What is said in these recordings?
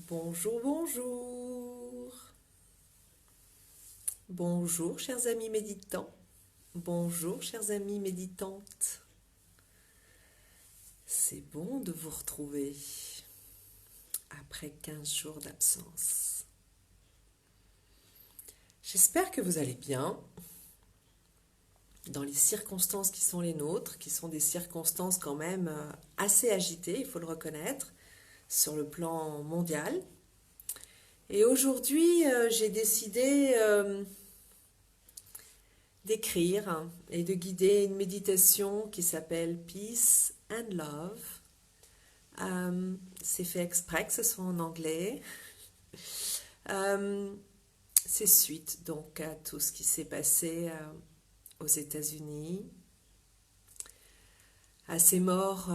Bonjour, bonjour. Bonjour, chers amis méditants. Bonjour, chers amis méditantes. C'est bon de vous retrouver après 15 jours d'absence. J'espère que vous allez bien dans les circonstances qui sont les nôtres, qui sont des circonstances quand même assez agitées, il faut le reconnaître, sur le plan mondial. Et aujourd'hui, j'ai décidé d'écrire et de guider une méditation qui s'appelle Peace and Love. C'est fait exprès que ce soit en anglais. Euh, c'est suite donc à tout ce qui s'est passé aux États-Unis, à ces morts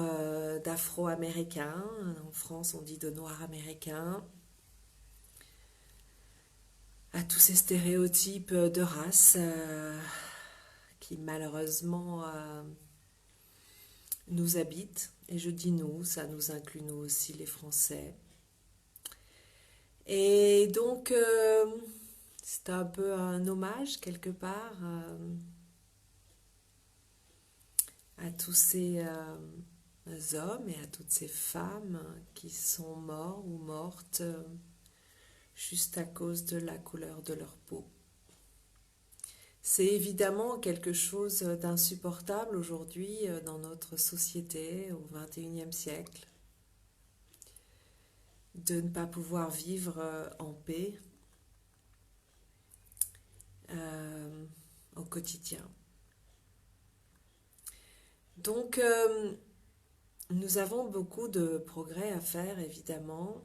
d'Afro-Américains. En France, on dit de Noirs américains. À tous ces stéréotypes de race qui malheureusement nous habitent. Et je dis nous, ça nous inclut nous aussi les Français. Et donc, c'est un peu un hommage quelque part à tous ces hommes et à toutes ces femmes qui sont morts ou mortes juste à cause de la couleur de leur peau. C'est évidemment quelque chose d'insupportable aujourd'hui dans notre société au XXIe siècle, de ne pas pouvoir vivre en paix au quotidien. Donc, nous avons beaucoup de progrès à faire, évidemment.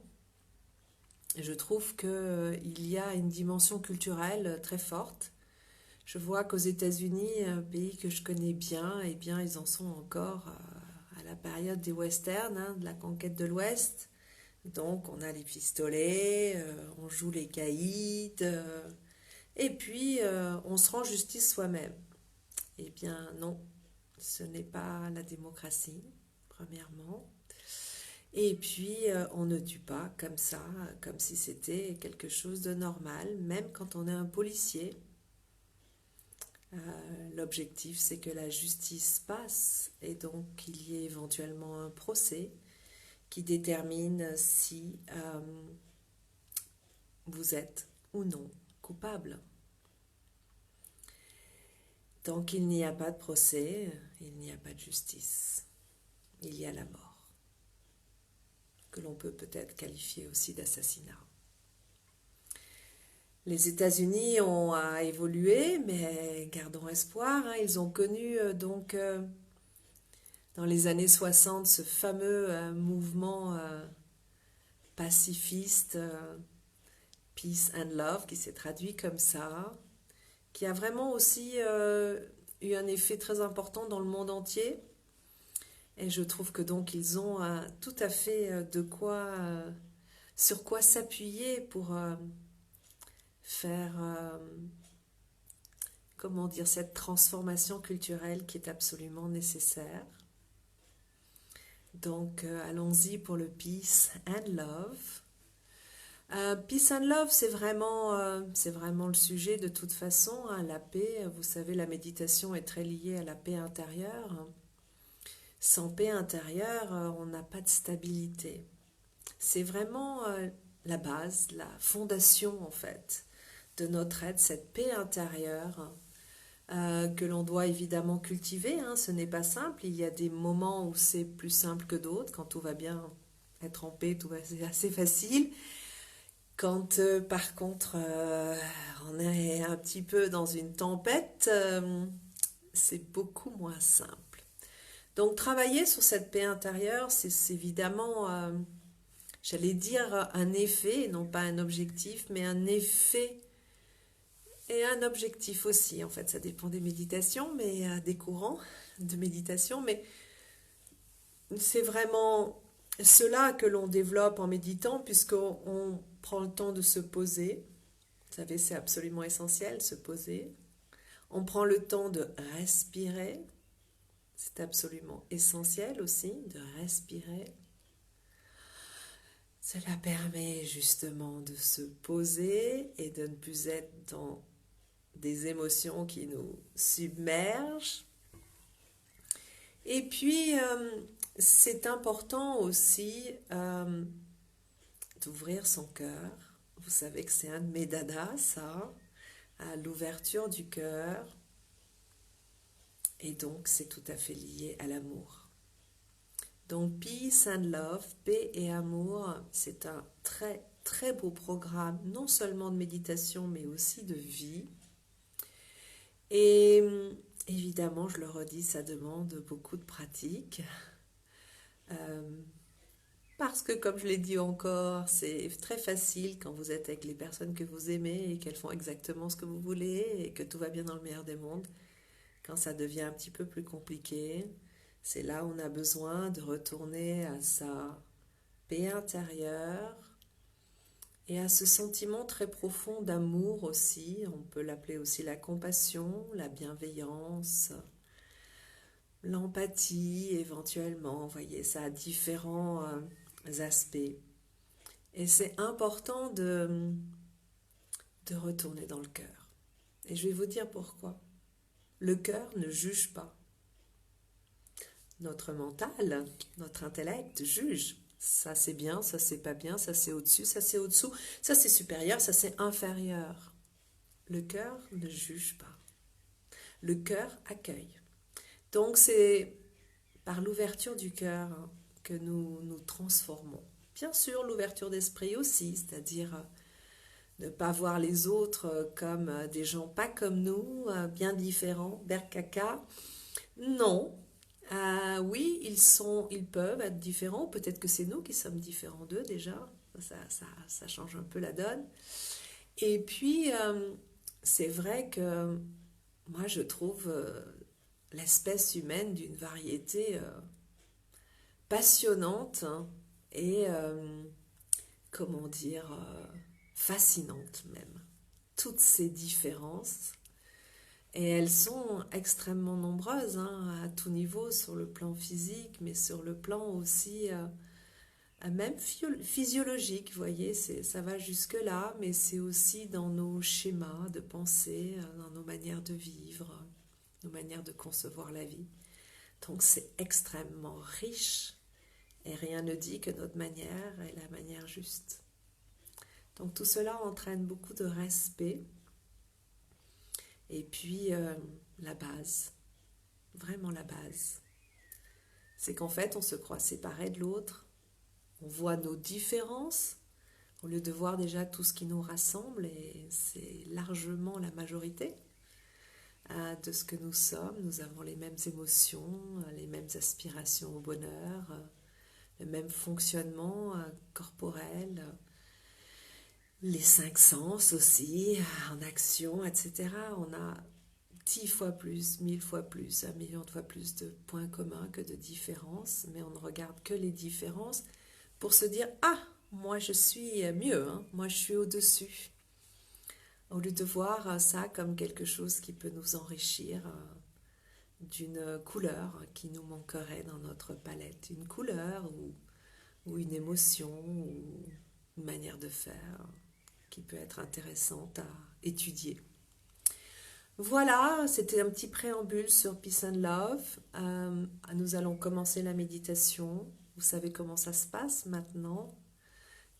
Je trouve qu'il y a une dimension culturelle très forte. Je vois qu'aux États-Unis, un pays que je connais bien, eh bien, ils en sont encore à la période des westerns, hein, de la conquête de l'Ouest. Donc, on a les pistolets, on joue les caïds, et puis on se rend justice soi-même. Eh bien, non, ce n'est pas la démocratie, premièrement. Et puis, on ne tue pas comme ça, comme si c'était quelque chose de normal, même quand on est un policier. L'objectif, c'est que la justice passe et donc qu'il y ait éventuellement un procès qui détermine si vous êtes ou non coupable. Tant qu'il n'y a pas de procès, il n'y a pas de justice. Il y a la mort, que l'on peut peut-être qualifier aussi d'assassinat. Les États-Unis ont évolué, mais gardons espoir. Hein, ils ont connu dans les années 60 ce fameux mouvement pacifiste, Peace and Love, qui s'est traduit comme ça, qui a vraiment aussi eu un effet très important dans le monde entier. Et je trouve que donc ils ont tout à fait de quoi, sur quoi s'appuyer pour faire, comment dire, cette transformation culturelle qui est absolument nécessaire. Donc allons-y pour le Peace and Love. Peace and Love, c'est vraiment le sujet de toute façon, hein, la paix. Vous savez, la méditation est très liée à la paix intérieure. Sans paix intérieure, on n'a pas de stabilité. C'est vraiment la base, la fondation en fait de notre être, cette paix intérieure que l'on doit évidemment cultiver. Hein. Ce n'est pas simple, il y a des moments où c'est plus simple que d'autres. Quand tout va bien, être en paix, tout va c'est assez facile. Quand par contre on est un petit peu dans une tempête, c'est beaucoup moins simple. Donc travailler sur cette paix intérieure, c'est évidemment, j'allais dire un effet, non pas un objectif, mais un effet et un objectif aussi. En fait, ça dépend des méditations, mais des courants de méditation, mais c'est vraiment cela que l'on développe en méditant, puisqu'on prend le temps de se poser. Vous savez, c'est absolument essentiel, se poser. On prend le temps de respirer. C'est absolument essentiel aussi de respirer. Cela permet justement de se poser et de ne plus être dans des émotions qui nous submergent. Et puis, c'est important aussi d'ouvrir son cœur. Vous savez que c'est un de mes dadas, ça, à l'ouverture du cœur. Et donc, c'est tout à fait lié à l'amour. Donc, Peace and Love, paix et amour, c'est un très, très beau programme, non seulement de méditation, mais aussi de vie. Et évidemment, je le redis, ça demande beaucoup de pratique. Euh, Parce que, comme je l'ai dit encore, c'est très facile quand vous êtes avec les personnes que vous aimez et qu'elles font exactement ce que vous voulez et que tout va bien dans le meilleur des mondes. Quand ça devient un petit peu plus compliqué, c'est là où on a besoin de retourner à sa paix intérieure et à ce sentiment très profond d'amour aussi. On peut l'appeler aussi la compassion, la bienveillance, l'empathie éventuellement. Vous voyez, ça a différents aspects. Et c'est important de retourner dans le cœur. Et je vais vous dire pourquoi. Le cœur ne juge pas. Notre mental, notre intellect juge. Ça c'est bien, ça c'est pas bien, ça c'est au-dessus, ça c'est au-dessous, ça c'est supérieur, ça c'est inférieur. Le cœur ne juge pas. Le cœur accueille. Donc c'est par l'ouverture du cœur que nous nous transformons. Bien sûr, l'ouverture d'esprit aussi, c'est-à-dire ne pas voir les autres comme des gens pas comme nous, bien différents, berkaka. Non. Oui, ils peuvent être différents, peut-être que c'est nous qui sommes différents d'eux déjà, ça change un peu la donne. Et puis, c'est vrai que moi je trouve l'espèce humaine d'une variété passionnante, hein, et, comment dire, fascinante même. Toutes ces différences. Et elles sont extrêmement nombreuses, hein, à tout niveau, sur le plan physique, mais sur le plan aussi même physiologique, vous voyez, ça va jusque-là, mais c'est aussi dans nos schémas de pensée, dans nos manières de vivre, nos manières de concevoir la vie. Donc c'est extrêmement riche, et rien ne dit que notre manière est la manière juste. Donc tout cela entraîne beaucoup de respect. Et puis, la base, vraiment la base, c'est qu'en fait, on se croit séparé de l'autre, on voit nos différences, au lieu de voir déjà tout ce qui nous rassemble, et c'est largement la majorité de ce que nous sommes. Nous avons les mêmes émotions, les mêmes aspirations au bonheur, le même fonctionnement corporel, les cinq sens aussi, en action, etc. On a 10 fois plus, 1000 fois plus, 1 million de fois plus de points communs que de différences, mais on ne regarde que les différences pour se dire « Ah, moi je suis mieux, hein, moi je suis au-dessus », au lieu de voir ça comme quelque chose qui peut nous enrichir d'une couleur qui nous manquerait dans notre palette, une couleur ou une émotion ou une manière de faire qui peut être intéressante à étudier. Voilà, c'était un petit préambule sur Peace and Love. Nous allons commencer la méditation. Vous savez comment ça se passe maintenant.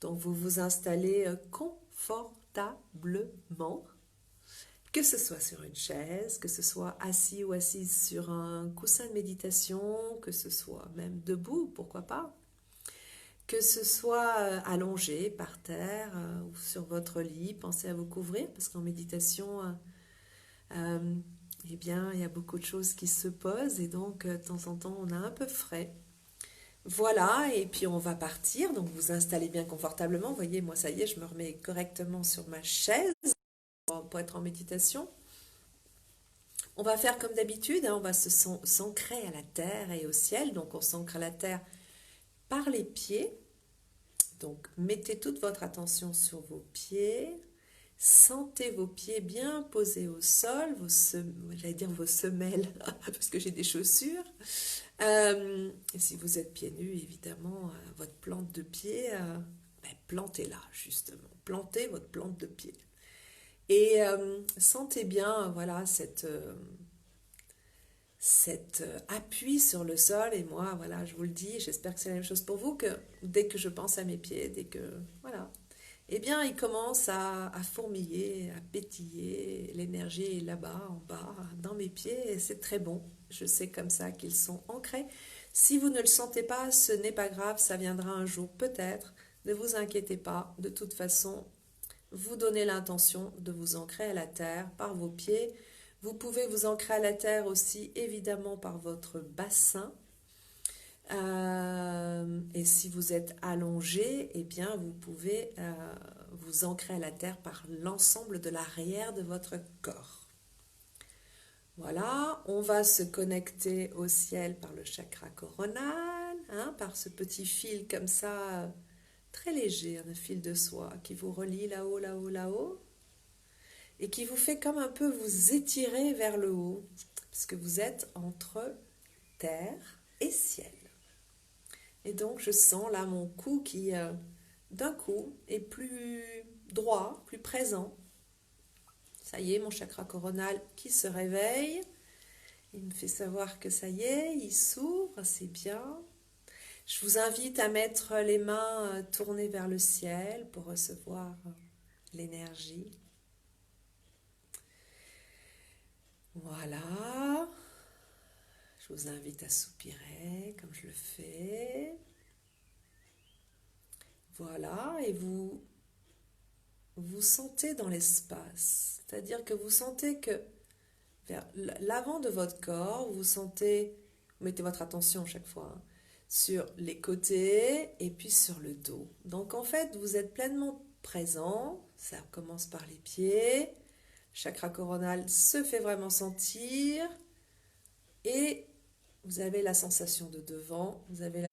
Donc vous vous installez confortablement, que ce soit sur une chaise, que ce soit assis ou assise sur un coussin de méditation, que ce soit même debout, pourquoi pas, que ce soit allongé par terre ou sur votre lit. Pensez à vous couvrir parce qu'en méditation... eh bien, il y a beaucoup de choses qui se posent et donc de temps en temps, on a un peu frais. Voilà, et puis on va partir. Donc, vous installez bien confortablement. Vous voyez, moi, ça y est, je me remets correctement sur ma chaise pour être en méditation. On va faire comme d'habitude, hein, on va s'ancrer à la terre et au ciel. Donc, on s'ancre à la terre par les pieds. Donc, mettez toute votre attention sur vos pieds. Sentez vos pieds bien posés au sol, j'allais dire vos semelles, parce que j'ai des chaussures. Et si vous êtes pieds nus, évidemment, votre plante de pied plantez-la justement, plantez votre plante de pied. Et sentez bien, voilà, cet appui sur le sol. Et moi, voilà, je vous le dis, j'espère que c'est la même chose pour vous, que dès que je pense à mes pieds, dès que, voilà, eh bien, ils commencent à fourmiller, à pétiller. L'énergie est là-bas, en bas, dans mes pieds, et c'est très bon. Je sais comme ça qu'ils sont ancrés. Si vous ne le sentez pas, ce n'est pas grave, ça viendra un jour peut-être. Ne vous inquiétez pas, de toute façon, vous donnez l'intention de vous ancrer à la terre par vos pieds. Vous pouvez vous ancrer à la terre aussi, évidemment, par votre bassin. Et si vous êtes allongé, eh bien, vous pouvez vous ancrer à la terre par l'ensemble de l'arrière de votre corps. Voilà, on va se connecter au ciel par le chakra coronal, hein, par ce petit fil comme ça, très léger, un fil de soie qui vous relie là-haut, là-haut, là-haut, et qui vous fait comme un peu vous étirer vers le haut, parce que vous êtes entre terre et ciel. Et donc je sens là mon cou qui, d'un coup, est plus droit, plus présent. Ça y est, mon chakra coronal qui se réveille. Il me fait savoir que ça y est, il s'ouvre, c'est bien. Je vous invite à mettre les mains tournées vers le ciel pour recevoir l'énergie. Voilà. Je vous invite à soupirer comme je le fais. Voilà, et vous sentez dans l'espace. C'est-à-dire que vous sentez que vers l'avant de votre corps, vous sentez, vous mettez votre attention chaque fois, hein, sur les côtés et puis sur le dos. Donc en fait, vous êtes pleinement présent. Ça commence par les pieds. Chakra coronal se fait vraiment sentir. Et vous avez la sensation de devant, vous avez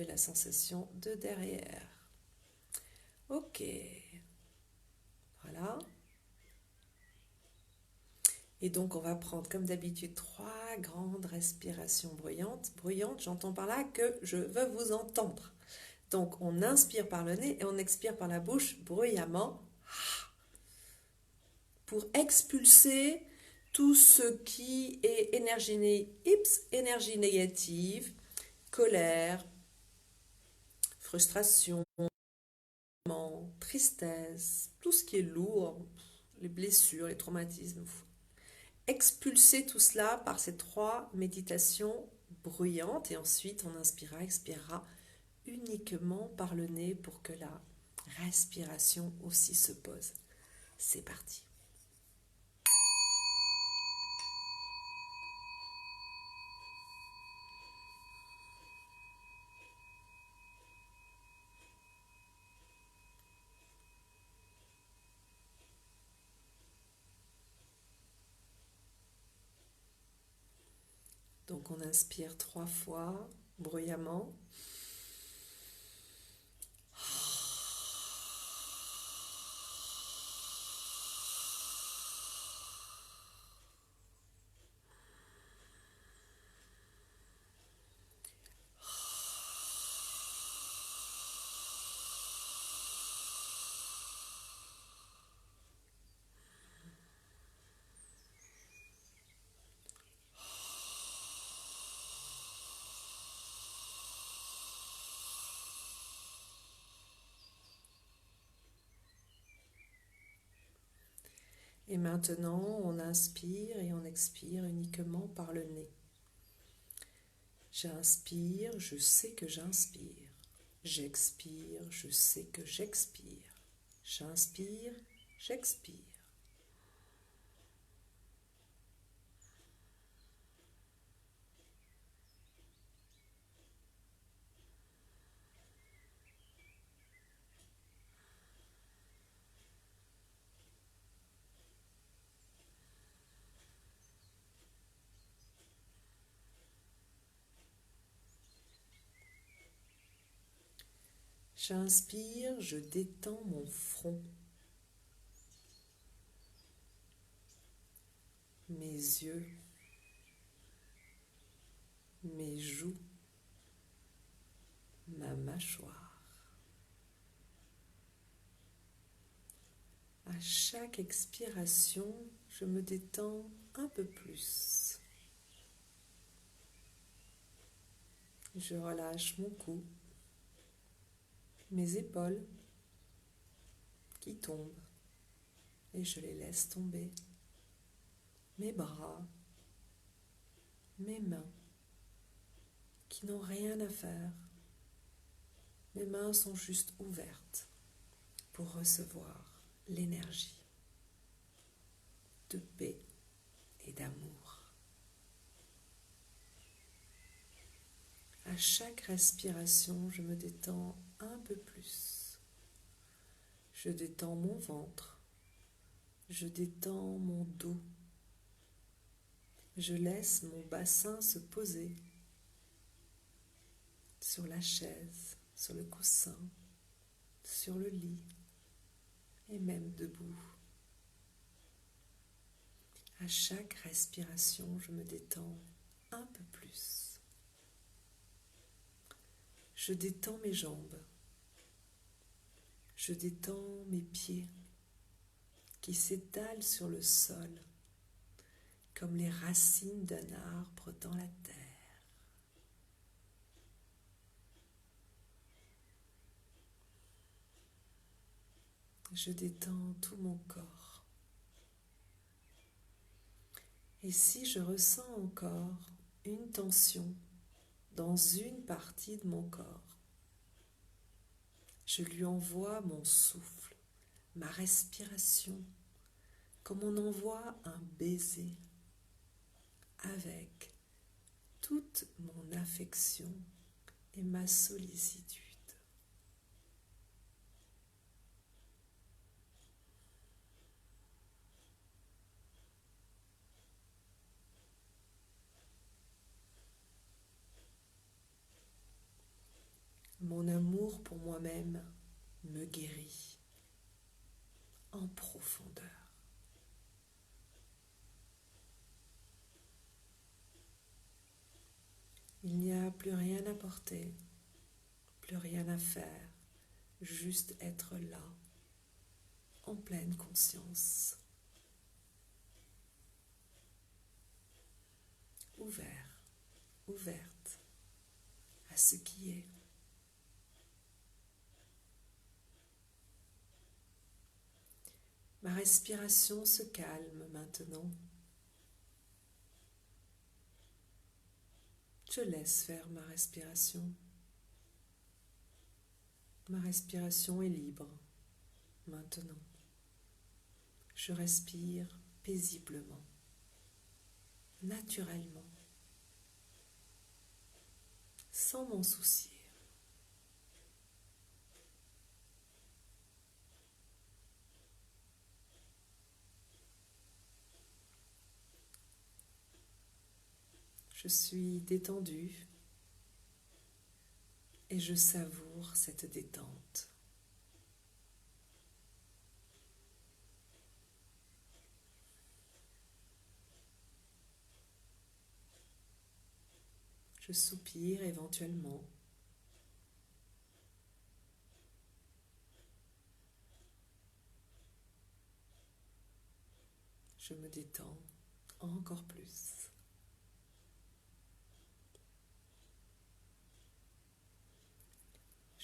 la sensation de derrière. Ok, voilà. Et donc on va prendre comme d'habitude 3 grandes respirations bruyantes. Bruyantes, j'entends par là que je veux vous entendre. Donc on inspire par le nez et on expire par la bouche bruyamment pour expulser tout ce qui est énergie négative, colère, frustration, tristesse, tout ce qui est lourd, les blessures, les traumatismes. Expulser tout cela par ces 3 méditations bruyantes et ensuite on inspirera, expirera uniquement par le nez pour que la respiration aussi se pose. C'est parti. Donc on inspire 3 fois bruyamment. Et maintenant, on inspire et on expire uniquement par le nez. J'inspire, je sais que j'inspire. J'expire, je sais que j'expire. J'inspire, j'expire. J'inspire, je détends mon front, mes yeux, mes joues, ma mâchoire. À chaque expiration, je me détends un peu plus. Je relâche mon cou, mes épaules qui tombent et je les laisse tomber. Mes bras, mes mains qui n'ont rien à faire. Mes mains sont juste ouvertes pour recevoir l'énergie de paix et d'amour. À chaque respiration, je me détends un peu plus. Je détends mon ventre, je détends mon dos. Je laisse mon bassin se poser sur la chaise, sur le coussin, sur le lit et même debout. À chaque respiration, je me détends un peu plus. Je détends mes jambes. Je détends mes pieds qui s'étalent sur le sol comme les racines d'un arbre dans la terre. Je détends tout mon corps. Et si je ressens encore une tension dans une partie de mon corps, je lui envoie mon souffle, ma respiration, comme on envoie un baiser, avec toute mon affection et ma sollicitude. Mon amour pour moi-même me guérit en profondeur. Il n'y a plus rien à porter, plus rien à faire, juste être là, en pleine conscience. Ouvert, ouverte à ce qui est. Ma respiration se calme maintenant. Je laisse faire ma respiration. Ma respiration est libre maintenant. Je respire paisiblement, naturellement, sans m'en soucier. Je suis détendue et je savoure cette détente. Je soupire éventuellement. Je me détends encore plus.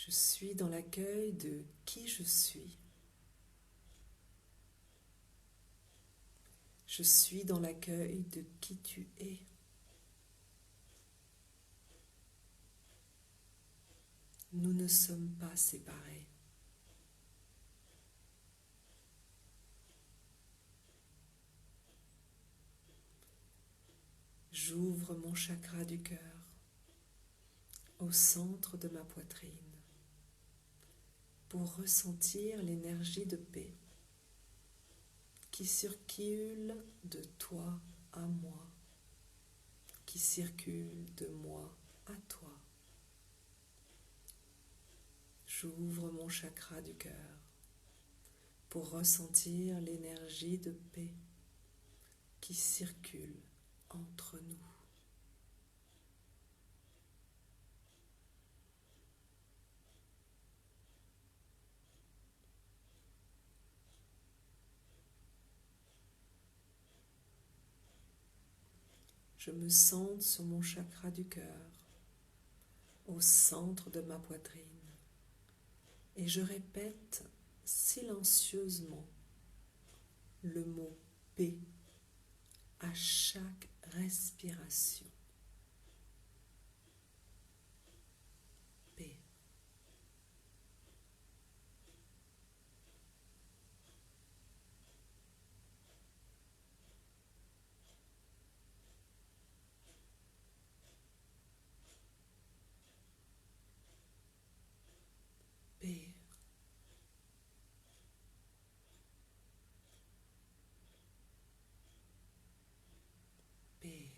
Je suis dans l'accueil de qui je suis. Je suis dans l'accueil de qui tu es. Nous ne sommes pas séparés. J'ouvre mon chakra du cœur au centre de ma poitrine pour ressentir l'énergie de paix qui circule de toi à moi, qui circule de moi à toi. J'ouvre mon chakra du cœur pour ressentir l'énergie de paix qui circule entre nous. Je me centre sur mon chakra du cœur, au centre de ma poitrine, et je répète silencieusement le mot paix à chaque respiration. Paix. Paix. Paix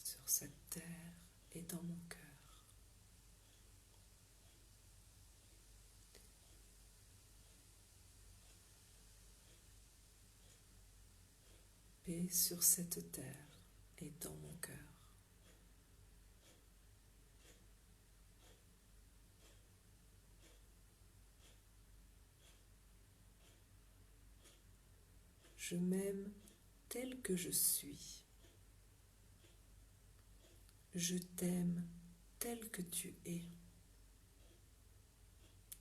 sur cette terre et dans mon cœur. Paix sur cette terre et dans mon cœur. Je m'aime tel que je suis. Je t'aime tel que tu es.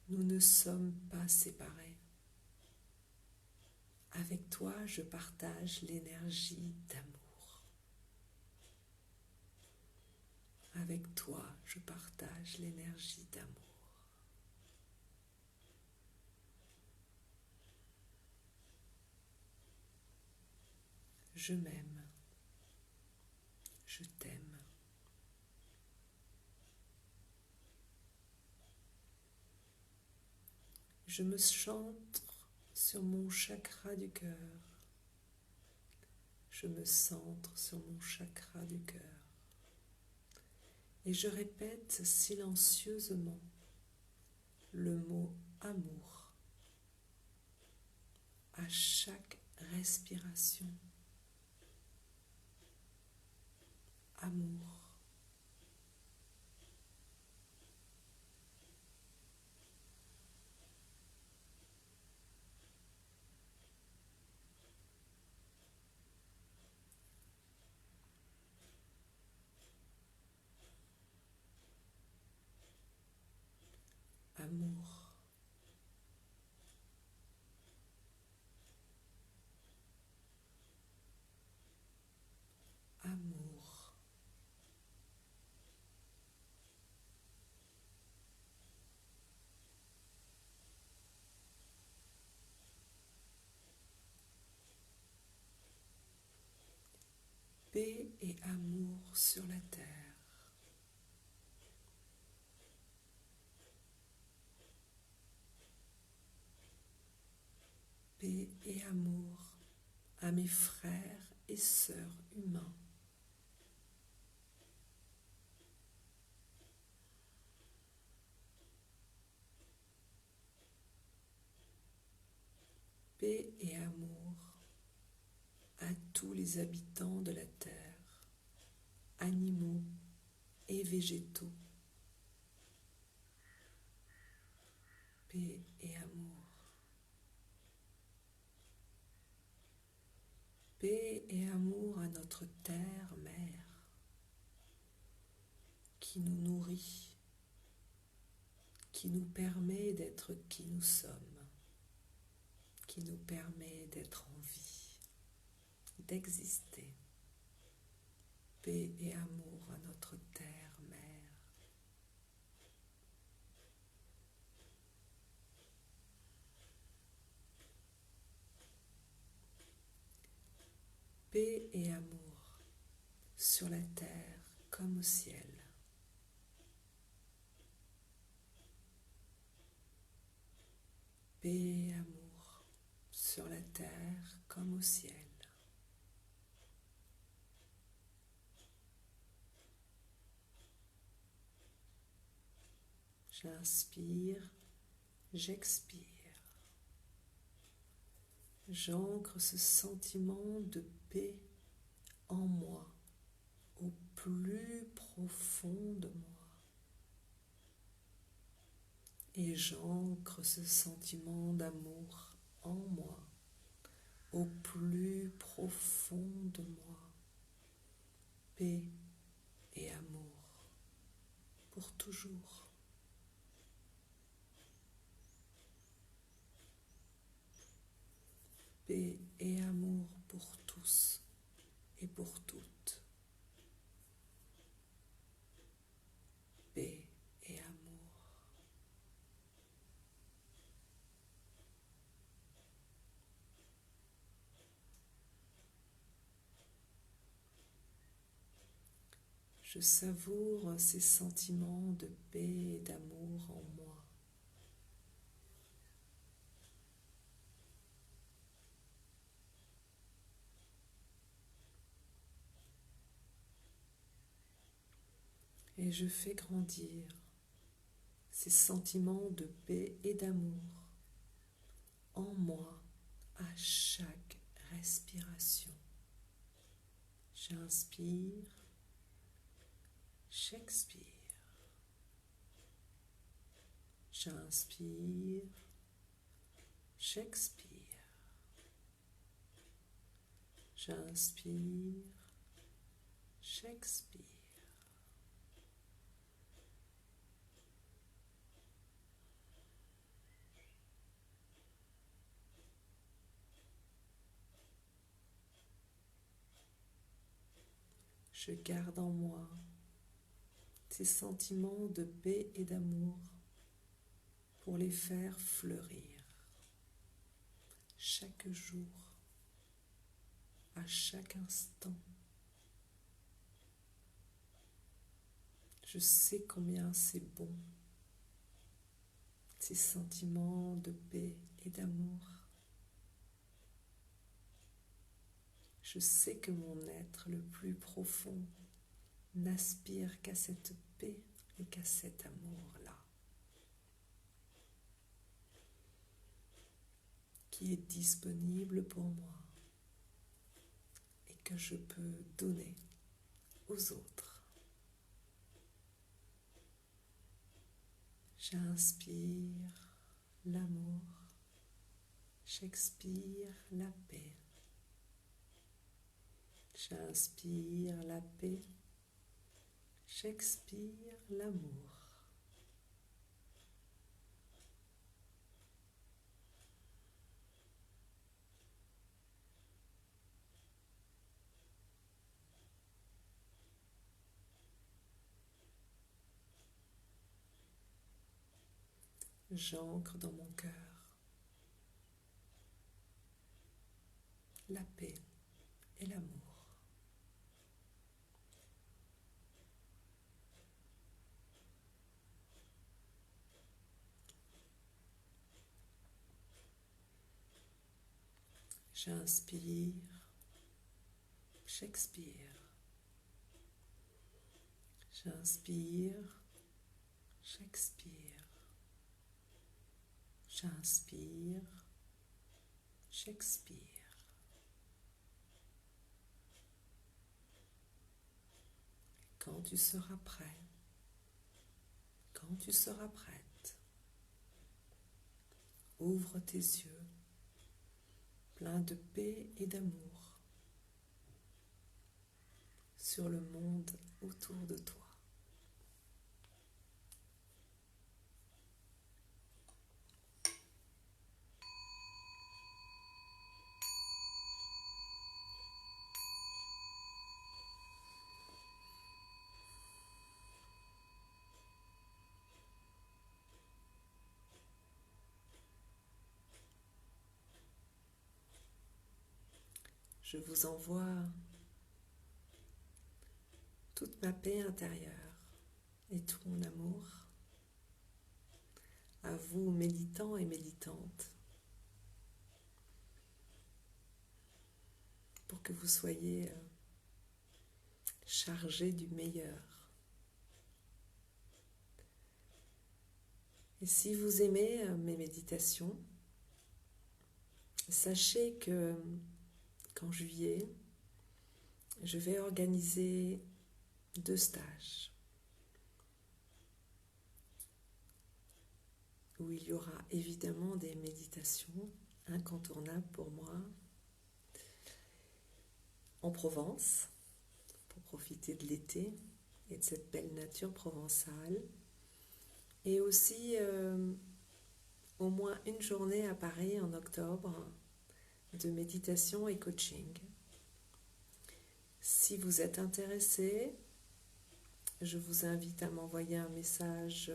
Nous ne sommes pas séparés. Avec toi, je partage l'énergie d'amour. Avec toi, je partage l'énergie d'amour. Je m'aime. Je t'aime. Je me centre sur mon chakra du cœur. Je me centre sur mon chakra du cœur. Et je répète silencieusement le mot amour à chaque respiration. Amour. Amour. Amour. Paix et amour sur la terre. Paix et amour à mes frères et sœurs humains. Paix et amour à tous les habitants de la terre, animaux et végétaux. Paix et amour. Paix et amour à notre terre-mère qui nous nourrit, qui nous permet d'être qui nous sommes, qui nous permet d'être en vie, d'exister. Paix et amour à notre terre-mère. Paix et amour sur la terre comme au ciel. Paix et amour sur la terre comme au ciel. J'inspire, j'expire. J'ancre ce sentiment de paix en moi, au plus profond de moi. Et j'ancre ce sentiment d'amour en moi, au plus profond de moi. paix et amour pour toujours. Paix et amour pour tous et pour toutes. Paix et amour. Je savoure ces sentiments de paix et d'amour en moi. Et je fais grandir ces sentiments de paix et d'amour en moi à chaque respiration. J'inspire, j'expire. J'inspire, j'expire. J'inspire, j'expire. Je garde en moi ces sentiments de paix et d'amour pour les faire fleurir chaque jour, à chaque instant. Je sais combien c'est bon, ces sentiments de paix et d'amour. Je sais que mon être le plus profond n'aspire qu'à cette paix et qu'à cet amour-là, qui est disponible pour moi et que je peux donner aux autres. J'inspire l'amour, j'expire la paix. J'inspire la paix, j'expire l'amour. J'ancre dans mon cœur la paix et l'amour. J'inspire, j'expire. J'inspire, j'expire. J'inspire, j'expire. Quand tu seras prêt, quand tu seras prête, ouvre tes yeux, pleins de paix et d'amour, sur le monde autour de toi. Je vous envoie toute ma paix intérieure et tout mon amour à vous, méditants et méditantes, pour que vous soyez chargés du meilleur. Et si vous aimez mes méditations, sachez que qu'en juillet, je vais organiser 2 stages où il y aura évidemment des méditations incontournables pour moi en Provence, pour profiter de l'été et de cette belle nature provençale. Et aussi au moins une journée à Paris en octobre de méditation et coaching. Si vous êtes intéressé, je vous invite à m'envoyer un message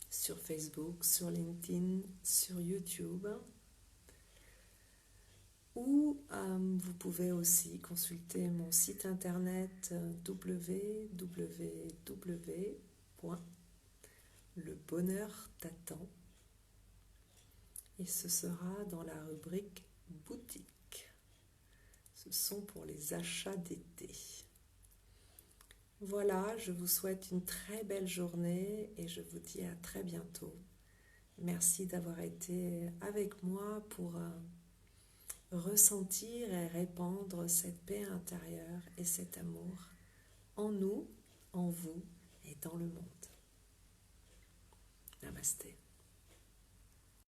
sur Facebook, sur LinkedIn, sur YouTube. Ou vous pouvez aussi consulter mon site internet www.lebonheurt'attend et ce sera dans la rubrique boutique. Ce sont pour les achats d'été. Voilà, je vous souhaite une très belle journée et je vous dis à très bientôt. Merci d'avoir été avec moi pour ressentir et répandre cette paix intérieure et cet amour en nous, en vous et dans le monde. Namasté.